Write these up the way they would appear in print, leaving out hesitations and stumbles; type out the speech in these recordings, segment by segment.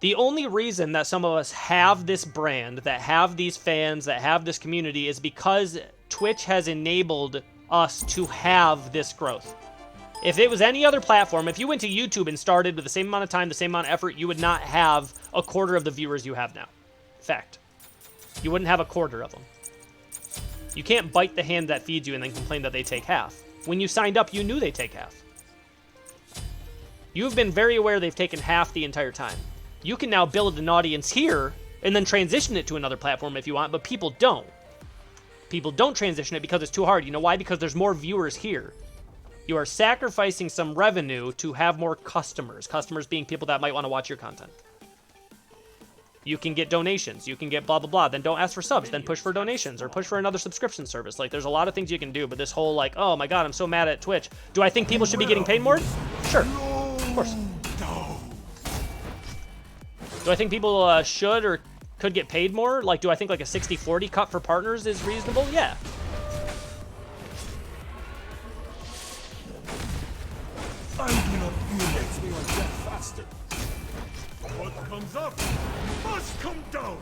The only reason that some of us have this brand, that have these fans, that have this community is because Twitch has enabled us to have this growth. If it was any other platform, if you went to YouTube and started with the same amount of time, the same amount of effort, you would not have a quarter of the viewers you have now. Fact. You wouldn't have a quarter of them. You can't bite the hand that feeds you and then complain that they take half. When you signed up, you knew they take half. You've been very aware they've taken half the entire time. You can now build an audience here and then transition it to another platform if you want, but people don't. People don't transition it because it's too hard. You know why? Because there's more viewers here. You are sacrificing some revenue to have more customers. Customers being people that might want to watch your content. You can get donations. You can get blah, blah, blah. Then don't ask for subs. Then push for donations or push for another subscription service. Like, there's a lot of things you can do, but this whole, like, oh my god, I'm so mad at Twitch. Do I think people should be getting paid more? Sure. Of course. Do I think people should or could get paid more? Like, do I think like a 60-40 cut for partners is reasonable? Yeah. I do not feel makes me like that faster. What comes up must come down.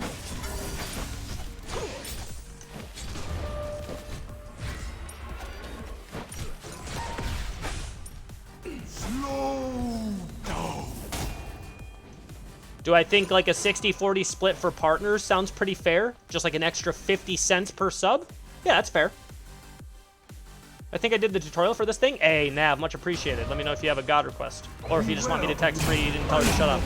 Slow down. Do I think like a 60-40 split for partners sounds pretty fair? Just like an extra 50 cents per sub? Yeah, that's fair. I think I did the tutorial for this thing. Hey, Nav, much appreciated. Let me know if you have a God request. Or if you just want me to text read and tell her to shut up.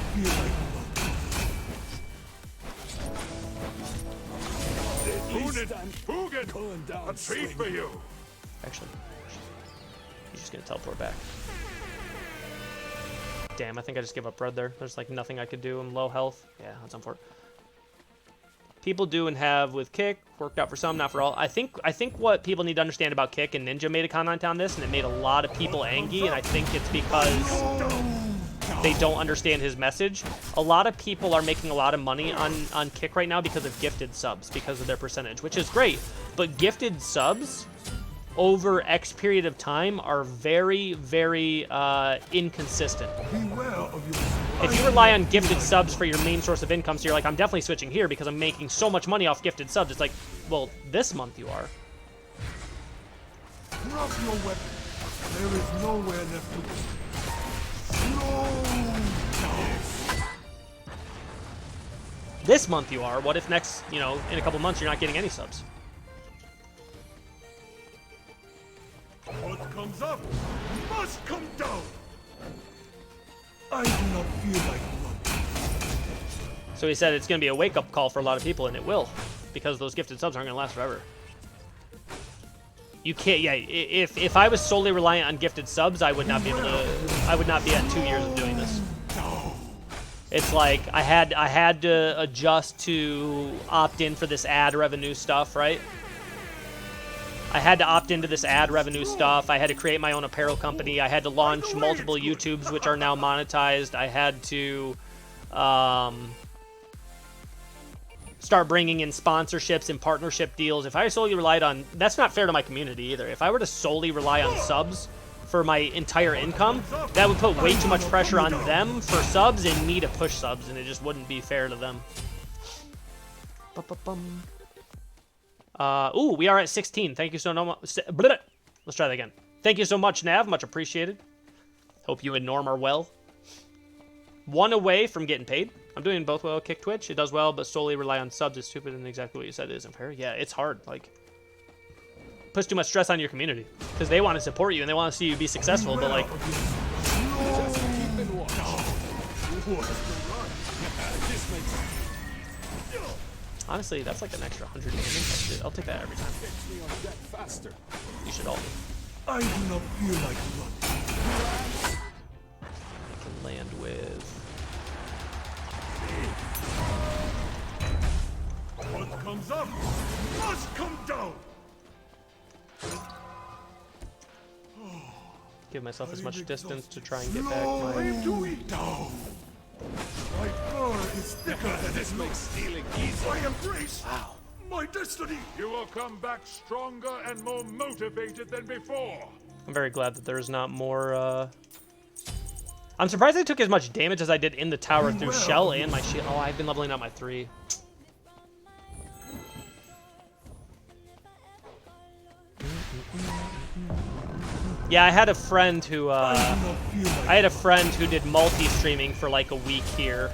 A treat for you. Actually, he's just gonna teleport back. Damn, I think I just gave up red there. There's like nothing I could do. I'm low health. Yeah, that's unfortunate. People do and have with Kick worked out for some, not for all. I think what people need to understand about Kick, and Ninja made a comment on this, and it made a lot of people angry, and I think it's because they don't understand his message. A lot of people are making a lot of money on Kick right now because of gifted subs, because of their percentage, which is great. But gifted subs over X period of time are very, very inconsistent. If you rely on gifted subs for your main source of income, so you're like, I'm definitely switching here because I'm making so much money off gifted subs. It's like, well, this month you are. Drop your weapon. There is nowhere left to go. Slow down. This month you are. What if next, you know, in a couple months you're not getting any subs? What comes up must come down. I do not feel like running. So he said it's going to be a wake-up call for a lot of people, and it will, because those gifted subs aren't going to last forever. You can't, yeah, if I was solely reliant on gifted subs, I would not be able to, I would not be at 2 years of doing this. It's like, I had to adjust to opt in for this ad revenue stuff, right? I had to opt into this ad revenue stuff. I had to create my own apparel company. I had to launch multiple YouTubes, which are now monetized. I had to start bringing in sponsorships and partnership deals. If I solely relied on... That's not fair to my community either. If I were to solely rely on subs for my entire income, that would put way too much pressure on them for subs and me to push subs, and it just wouldn't be fair to them. Ooh, we are at 16. Thank you so much. Let's try that again. Thank you so much, Nav. Much appreciated. Hope you and Norm are well. One away from getting paid. I'm doing both well. Kick Twitch. It does well, but solely rely on subs is stupid, and exactly what you said isn't fair. Yeah, it's hard. Like, puts too much stress on your community because they want to support you and they want to see you be successful, but like... Honestly, that's like an extra 100 damage. I'll take that every time. You should all. I do not feel like running. I can land with... What comes up must come down. Give myself as much distance to try and get back my... Down. My fur is thicker than this makes stealing easy. I embrace my destiny. You will come back stronger and more motivated than before. I'm very glad that there's not more I'm surprised I took as much damage as I did in the tower through shell and my shield. Oh, I've been leveling up my 3. Yeah, I had a friend who did multi-streaming for like a week here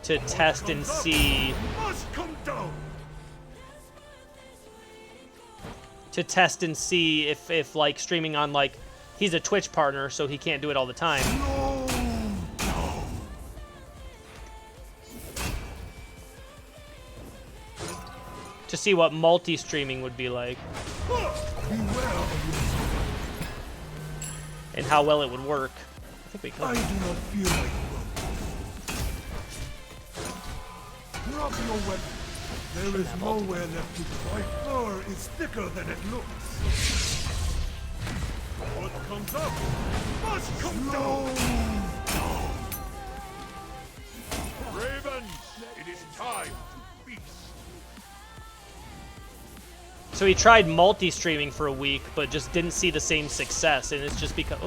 to test and see if like streaming on like he's a Twitch partner, so he can't do it all the time. To see what multi-streaming would be like. And how well it would work. I think we could. I do not feel like drop your weapon. There is nowhere left to go. My fur is thicker than it looks. What comes up must come down. Ravens, it is time to feast. So he tried multi-streaming for a week, but just didn't see the same success, and it's just because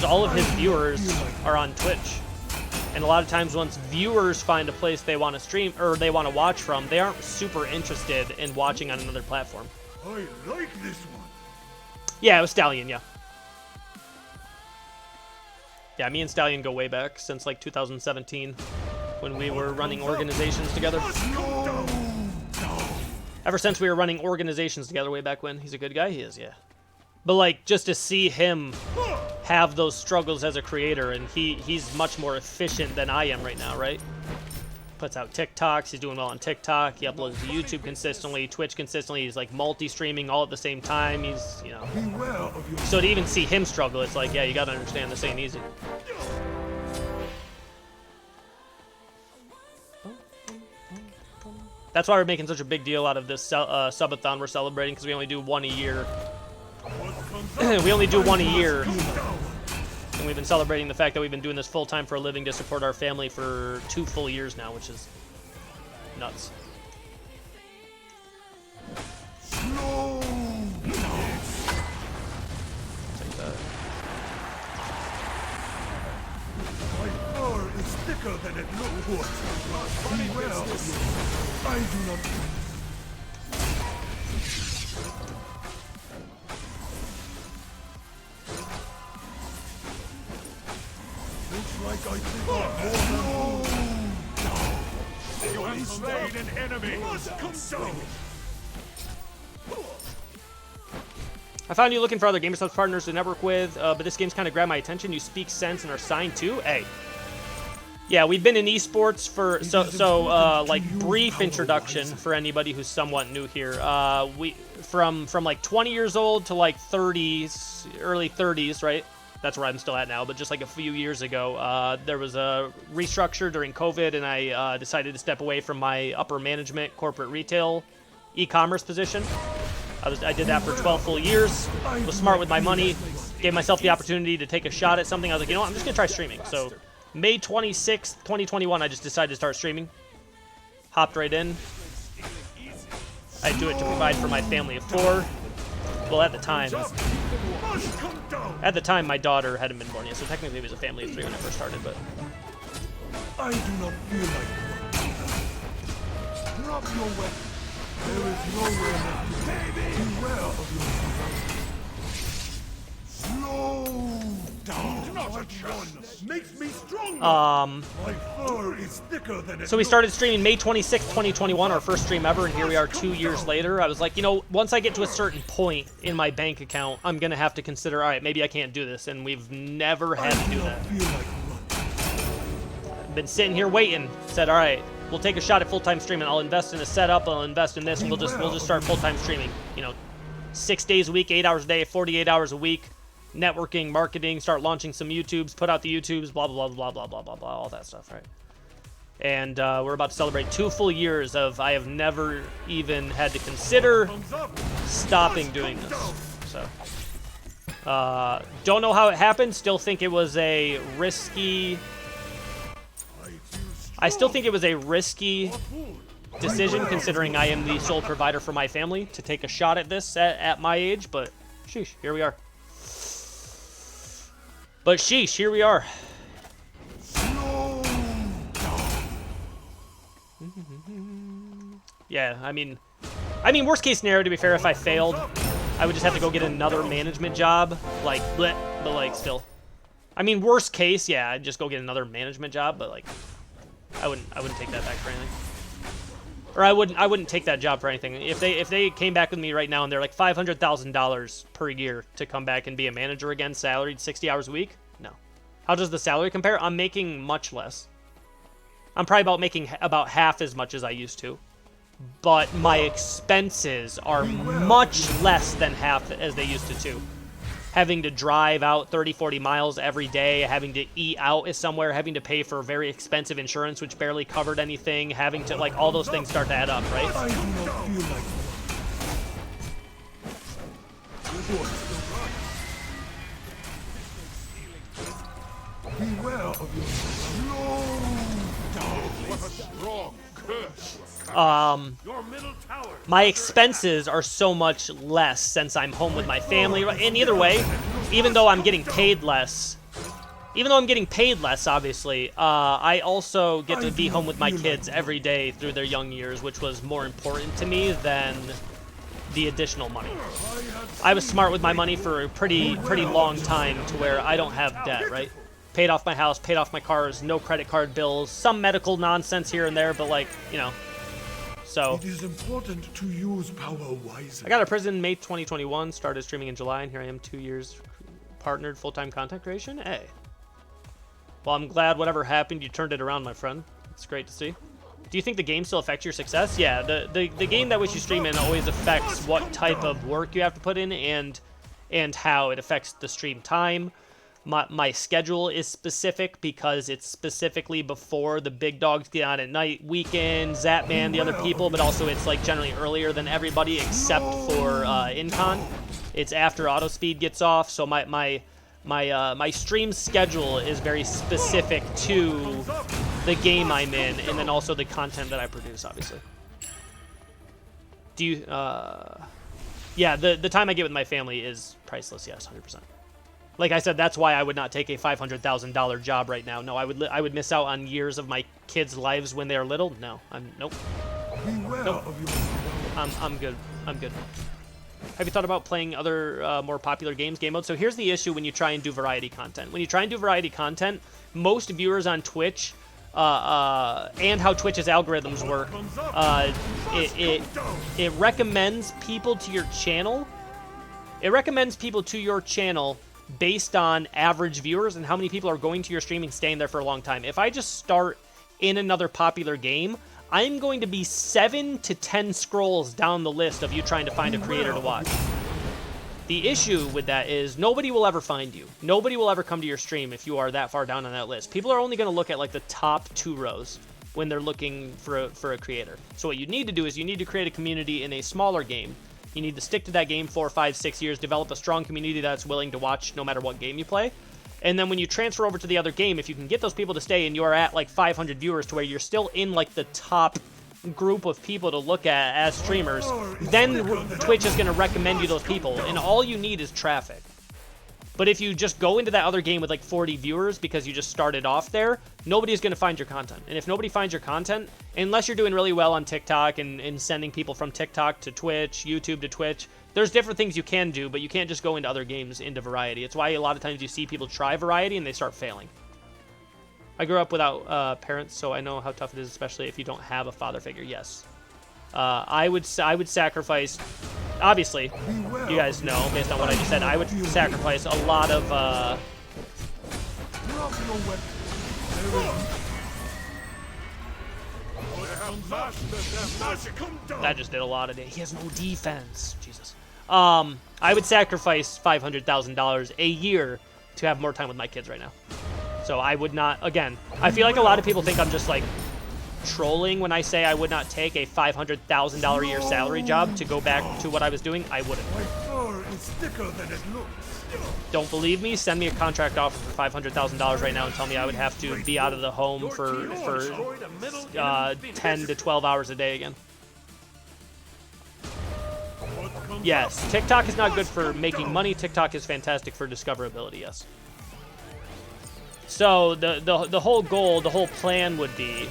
all of his viewers are on Twitch. And a lot of times once viewers find a place they want to stream, or they want to watch from, they aren't super interested in watching on another platform. I like this one. Yeah, it was Stallion, yeah. Yeah, me and Stallion go way back, since like 2017, when we were running organizations together. Ever since we were running organizations together way back when. He's a good guy, he is, yeah. But like, just to see him have those struggles as a creator, and he's much more efficient than I am right now, right? Puts out TikToks, he's doing well on TikTok, he uploads to YouTube consistently, Twitch consistently, he's like multi-streaming all at the same time, he's, you know. So to even see him struggle, it's like, yeah, you gotta understand this ain't easy. That's why we're making such a big deal out of this subathon we're celebrating, because we only do one a year. We only do one a year. And we've been celebrating the fact that we've been doing this full-time for a living to support our family for 2 full years now, which is nuts. Take that. My fur is thicker than it looks. Beware. I do not. Looks like I think you have slain an enemy. Must come down. I found you looking for other GamerSubs partners to network with, but this game's kind of grabbed my attention. You speak sense and are signed too. Hey. Yeah, we've been in esports for like brief introduction for anybody who's somewhat new here. We from like 20 years old to like 30s, early 30s, right? That's where I'm still at now. But just like a few years ago, there was a restructure during COVID, and I decided to step away from my upper management, corporate retail, e-commerce position. I did that for 12 full years. Was smart with my money. Gave myself the opportunity to take a shot at something. I was like, you know what? I'm just gonna try streaming. So May 26th, 2021, I just decided to start streaming. Hopped right in. I do it to provide for my family of 4. Well, at the time, my daughter hadn't been born yet, so technically it was a family of 3 when I first started, but... I do not feel like drop your weapon. There is nowhere left to go. Beware of your slow down. Not a chance. Makes me stronger. My fur is thicker than it. So we started streaming May 26th, 2021, our first stream ever, and here we are 2 years later. I was like, you know, once I get to a certain point in my bank account, I'm gonna have to consider, all right, maybe I can't do this, and we've never had to do that. Been sitting here waiting. Said, all right, we'll take a shot at full-time streaming. I'll invest in a setup. I'll invest in this, and we'll just start full-time streaming. You know, 6 days a week, 8 hours a day, 48 hours a week. Networking, marketing, start launching some YouTubes, put out the YouTubes, blah, blah, blah, blah, blah, blah, blah, all that stuff, right? And we're about to celebrate 2 full years of I have never even had to consider stopping doing this. So, don't know how it happened. Still think it was a risky... I still think it was a risky decision, considering I am the sole provider for my family, to take a shot at this at my age, but sheesh, here we are. But sheesh, here we are. Yeah, I mean, worst case scenario, to be fair, if I failed, I would just have to go get another management job, like, bleh, but like, still. I mean, worst case, yeah, I'd just go get another management job, but like, I wouldn't take that back for anything. Or I wouldn't take that job for anything. If they came back with me right now and they're like $500,000 per year to come back and be a manager again, salaried 60 hours a week, no. How does the salary compare? I'm making much less. I'm probably making about half as much as I used to. But my expenses are much less than half as they used to too. Having to drive out 30, 40 miles every day, having to eat out somewhere, having to pay for very expensive insurance, which barely covered anything, having to, like, all those things start to add up, right? I do not feel like beware of your slow down. What a strong curse. My expenses are so much less since I'm home with my family. And either way, even though I'm getting paid less, obviously, I also get to be home with my kids every day through their young years, which was more important to me than the additional money. I was smart with my money for a pretty long time to where I don't have debt, right? Paid off my house, paid off my cars, no credit card bills, some medical nonsense here and there, but like, you know. So it is important to use power wisely. I got out of prison May 2021, started streaming in July, and here I am 2 years partnered full-time content creation. Hey. Well, I'm glad whatever happened, you turned it around, my friend. It's great to see. Do you think the game still affects your success? Yeah, the game that which you stream in always affects what type of work you have to put in and how it affects the stream time. My schedule is specific because it's specifically before the big dogs get on at night, weekends, Zapman, the other people, but also it's like generally earlier than everybody except for Incon. It's after Autospeed gets off, so my stream schedule is very specific to the game I'm in, and then also the content that I produce, obviously. Do you, yeah, the time I get with my family is priceless, yes, 100%. Like I said, that's why I would not take a $500,000 job right now. No, I would miss out on years of my kids' lives when they're little. No, nope. Nope. I'm good. I'm good. Have you thought about playing other more popular games, game modes? So here's the issue when you try and do variety content. When you try and do variety content, most viewers on Twitch and how Twitch's algorithms work, it recommends people to your channel. It recommends people to your channel based on average viewers and how many people are going to your stream and staying there for a long time. If I just start in another popular game, I'm going to be 7 to 10 scrolls down the list of you trying to find a creator to watch. The issue with that is nobody will ever find you. Nobody will ever come to your stream if you are that far down on that list. People are only going to look at like the top 2 rows when they're looking for a creator. So what you need to do is you need to create a community in a smaller game. You need to stick to that game 4, 5, 6 years, develop a strong community that's willing to watch no matter what game you play. And then when you transfer over to the other game, if you can get those people to stay and you're at like 500 viewers to where you're still in like the top group of people to look at as streamers, then Twitch is going to recommend you those people. And all you need is traffic. But if you just go into that other game with like 40 viewers because you just started off there, nobody's going to find your content. And if nobody finds your content, unless you're doing really well on TikTok and sending people from TikTok to Twitch, YouTube to Twitch, there's different things you can do, but you can't just go into other games into variety. It's why a lot of times you see people try variety and they start failing. I grew up without parents, so I know how tough it is, especially if you don't have a father figure. Yes. I would sacrifice, obviously, you guys know, based on what I just said, I would sacrifice a lot of, that just did a lot of damage. He has no defense. Jesus. I would sacrifice $500,000 a year to have more time with my kids right now. So I would not, again, I feel like a lot of people think I'm just like trolling when I say I would not take a $500,000 a year salary job to go back to what I was doing. I wouldn't. My fur is thicker than it looks. Don't believe me? Send me a contract offer for $500,000 right now and tell me I would have to be out of the home for 10 to 12 hours a day again. Yes, TikTok is not good for making money. TikTok is fantastic for discoverability, yes. So the whole goal, the whole plan would be.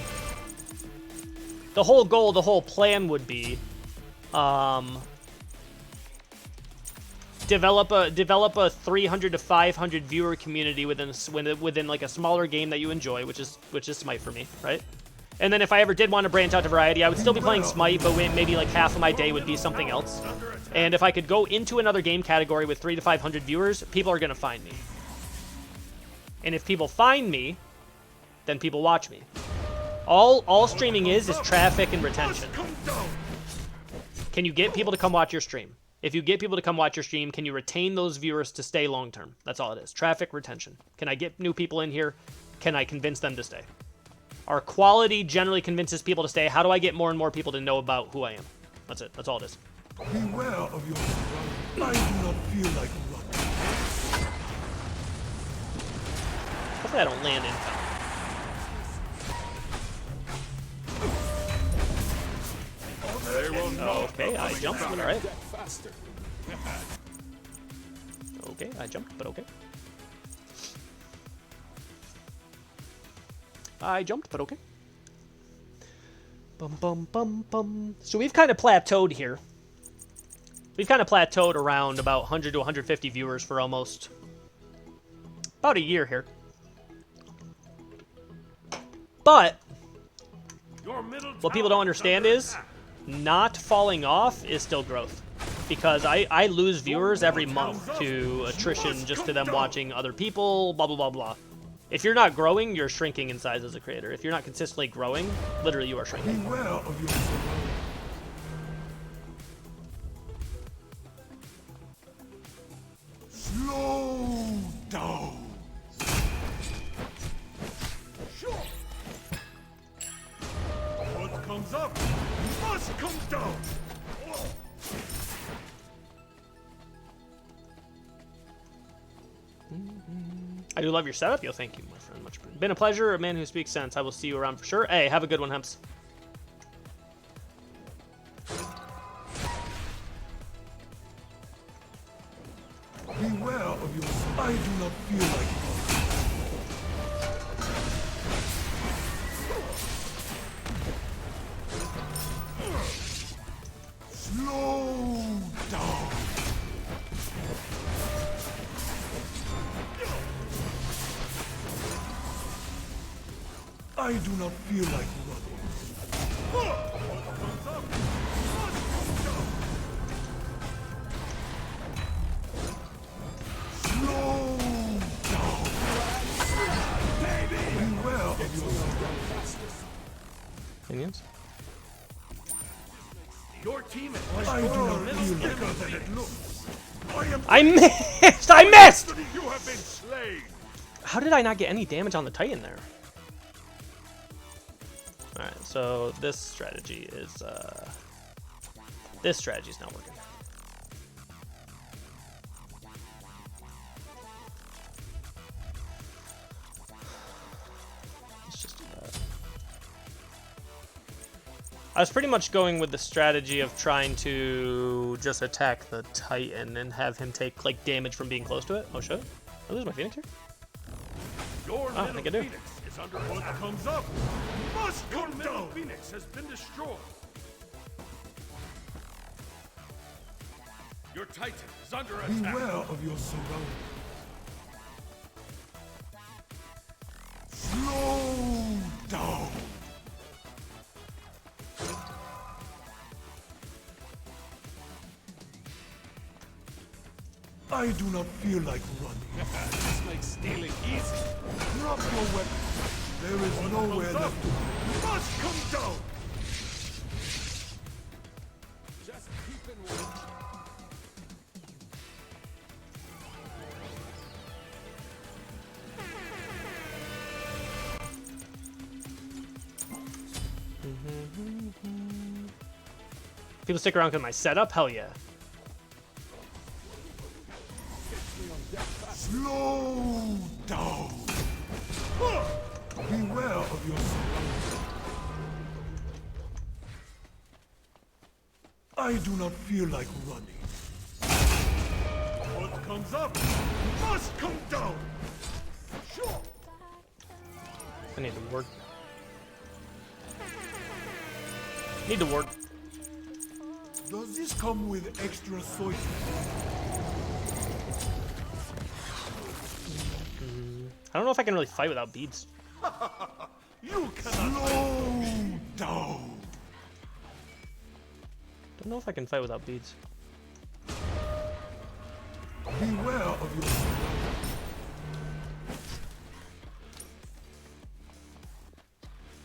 Develop a 300 to 500 viewer community within like a smaller game that you enjoy, which is Smite for me, right? And then if I ever did want to branch out to variety, I would still be playing Smite, but maybe like half of my day would be something else. And if I could go into another game category with 300 to 500 viewers, people are gonna find me. And if people find me, then people watch me. All streaming is traffic and retention. Can you get people to come watch your stream? If you get people to come watch your stream, can you retain those viewers to stay long term? That's all it is. Traffic, retention. Can I get new people in here? Can I convince them to stay? Our quality generally convinces people to stay. How do I get more and more people to know about who I am? That's it. That's all it is. Beware of your surroundings. I do not feel like running. Hopefully I don't land in. Okay, I jumped, but alright. Okay, I jumped, but okay. I jumped, but okay. Bum, bum, bum, bum. So we've kind of plateaued here. We've kind of plateaued around about 100 to 150 viewers for almost about a year here. But what people don't understand is not falling off is still growth. Because I lose viewers every month to attrition just to them watching other people, blah, blah, blah, blah. If you're not growing, you're shrinking in size as a creator. If you're not consistently growing, literally you are shrinking. Beware of your surroundings. Slow down. Sure. What comes up must come down. I do love your setup. Yo, thank you, my friend. Much been a pleasure. A man who speaks sense. I will see you around for sure. Hey, have a good one, Hemps. Beware of your. I do not feel like slow down. I do not feel like running. Slow down. Beware of your Opinions? Your team is I do not feel bigger than it looks. I missed! I missed! You have been slain. How did I not get any damage on the Titan there? Alright, so this strategy is not working. Let's just do that. I was pretty much going with the strategy of trying to just attack the Titan and have him take like damage from being close to it. Oh shit. Did I lose my Phoenix here? I think I do. Is under what comes up must come down. Phoenix has been destroyed. Your Titan is under attack. Beware of your surroundings. Slow down. I do not feel like running. This makes stealing easy. Drop your weapon. There is nowhere left to go. Must come down. Just keep in watch. People stick around because of my setup? Hell yeah. Slow down. Beware of your surroundings. I do not feel like running. What comes up must come down. Sure. I need to ward. Need to ward. Does this come with extra soy? I don't know if I can really fight without beads. You cannot slow down. Don't know if I can fight without beads. Beware of your.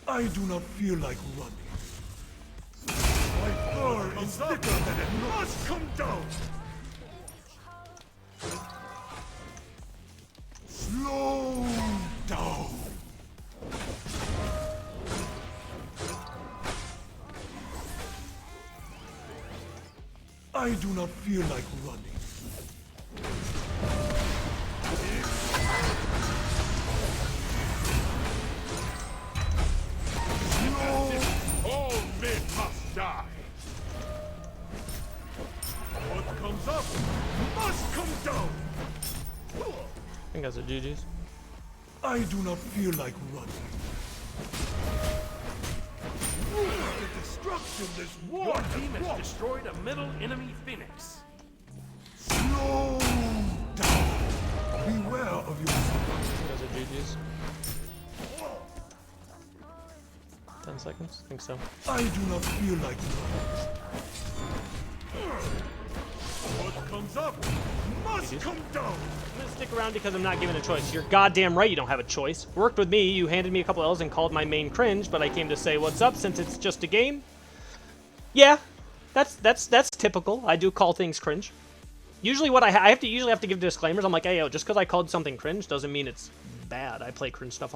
I do not feel like running. My fur is thicker than it must come down. Slow down. I do not feel like running. All men must die. What comes up must come down. I think that's a GG's. I do not feel like running. The destruction this war. Your team has destroyed a middle enemy Phoenix. Slow down. Beware of your. I think that's a GG's. 10 seconds? I think so. I do not feel like running. What comes up must come down. I'm gonna stick around because I'm not given a choice. You're goddamn right you don't have a choice. Worked with me, you handed me a couple L's and called my main cringe, but I came to say what's up since it's just a game. Yeah, that's typical. I do call things cringe. Usually what I usually have to give disclaimers. I'm like, hey, yo, just because I called something cringe doesn't mean it's bad. I play cringe stuff all the time.